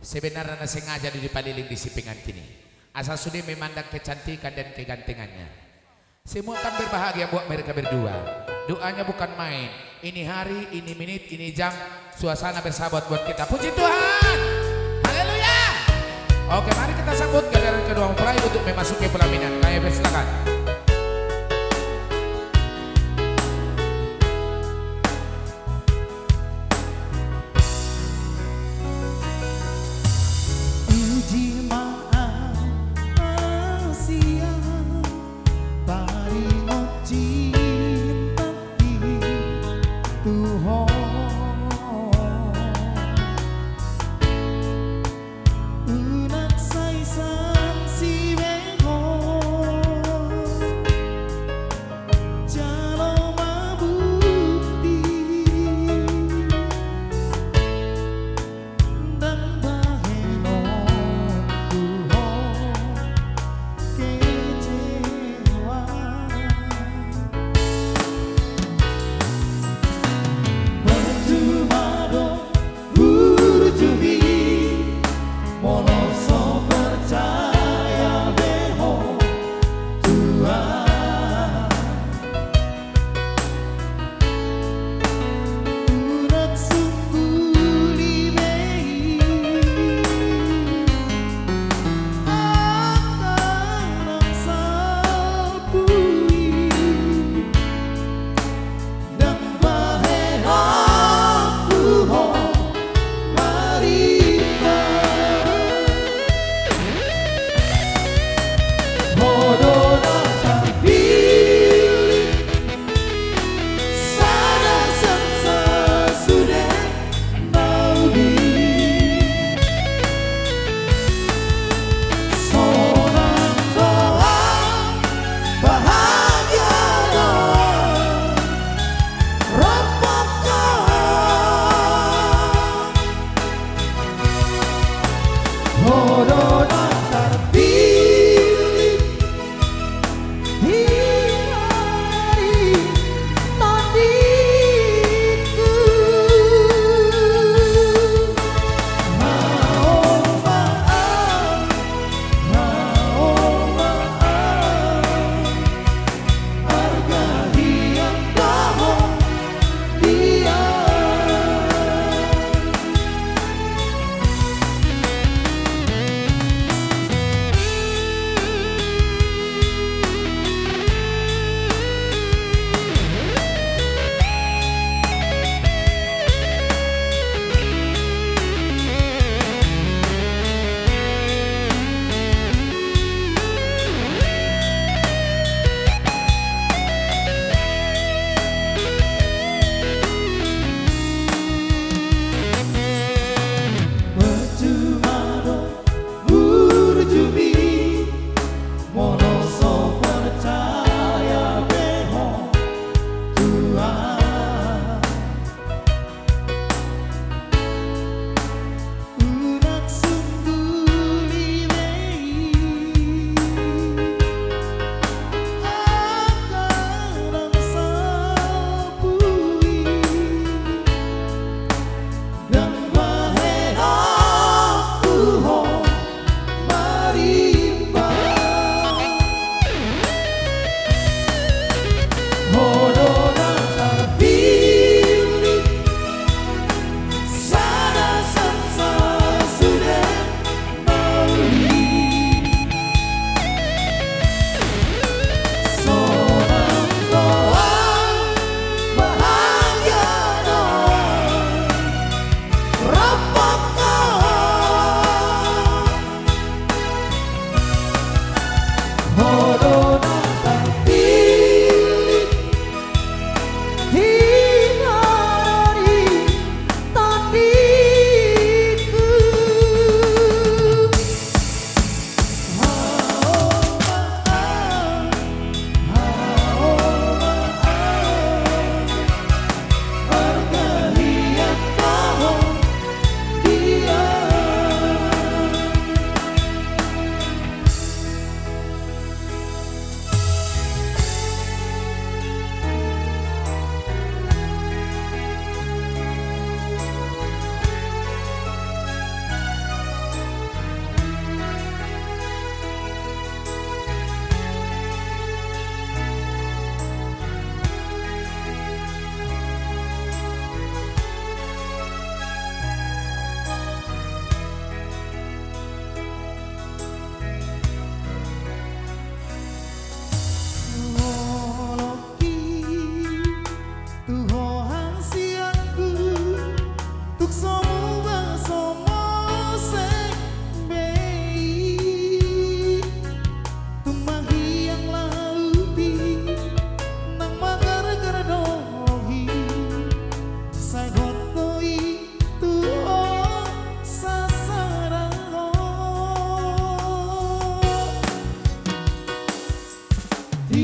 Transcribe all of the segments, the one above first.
Sebenarnya sengaja dipaliling di sipingan kini. Asal sudah memandang kecantikan dan kegantengannya. Semua kan berbahagia buat mereka berdua. Doanya bukan main. Ini hari, ini menit, ini jam. Suasana bersahabat buat kita. Puji Tuhan. Haleluya. Oke, mari kita sambut giliran kedua mempelai untuk memasuki pelaminan. Kami persilakan.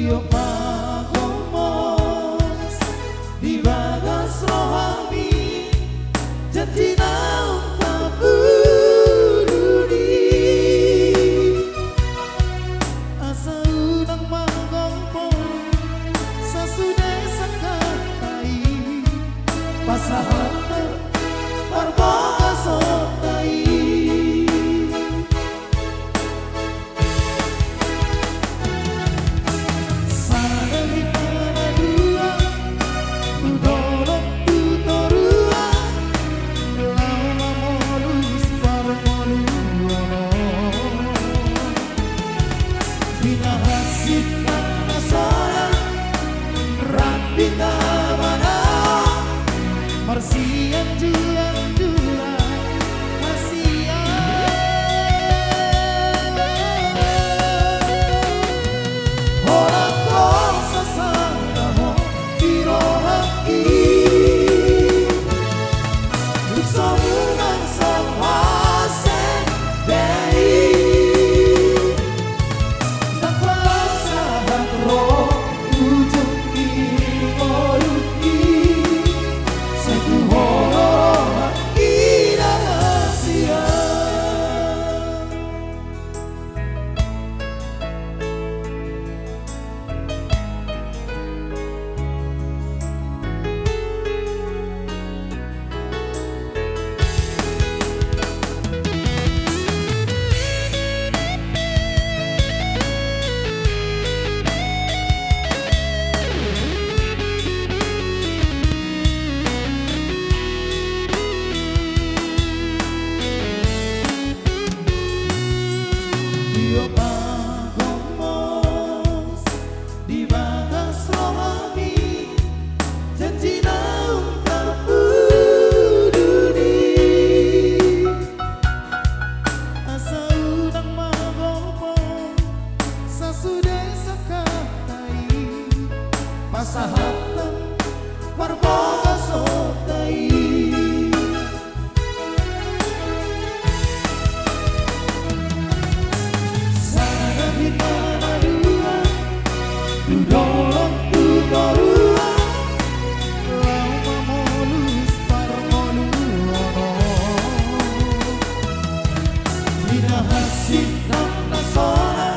Dio pagomos di bagas rohani janji naung tabududi asa unang manggongpong sasuday sakatai pasahatan parbagas otai Marsian juang dua Marsian Orang kau sasana ho dirohaki Lusamunang sawasen dei Nagpasahan roh ujung imoluki Dio pagomos di bagas rohani janji naung tabududi asa unang magopong sasuday sakatai pasahatan parbagas otai Tudorong tudorua Lau mamolus parmoluono Minahasik ng nasona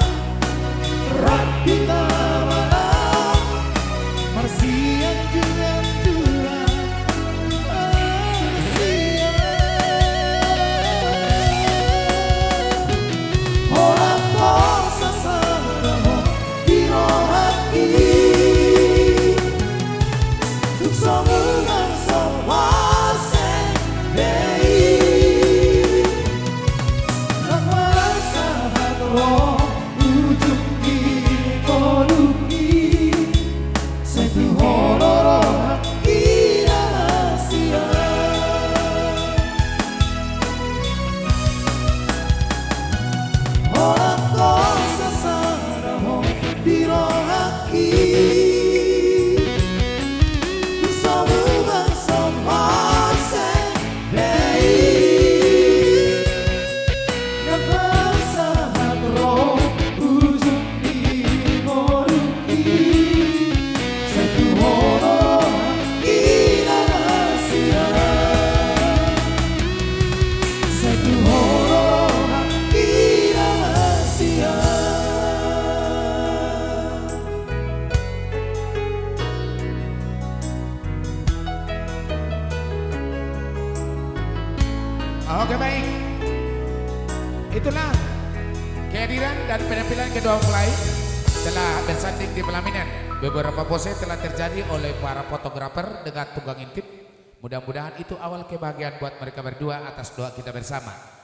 Rapi tamana Marsian juang dua Marsian Orang kau sasana mo Tuk samungan sawasen dei Nagmarasahan roh ujung imoluki Setu hororohan inalasia Orang kau sasana ho dirohaki Sambungan sawasen dei Nagpasahan roh ujung imoluki Satu hororohan inalasia Satu hororohan inalasia Oke baik, itulah kehadiran dan penampilan kedua mempelai telah bersanding di pelaminan. Beberapa pose telah terjadi oleh para fotografer dengan tunggang intip. Mudah-mudahan itu awal kebahagiaan buat mereka berdua atas doa kita bersama.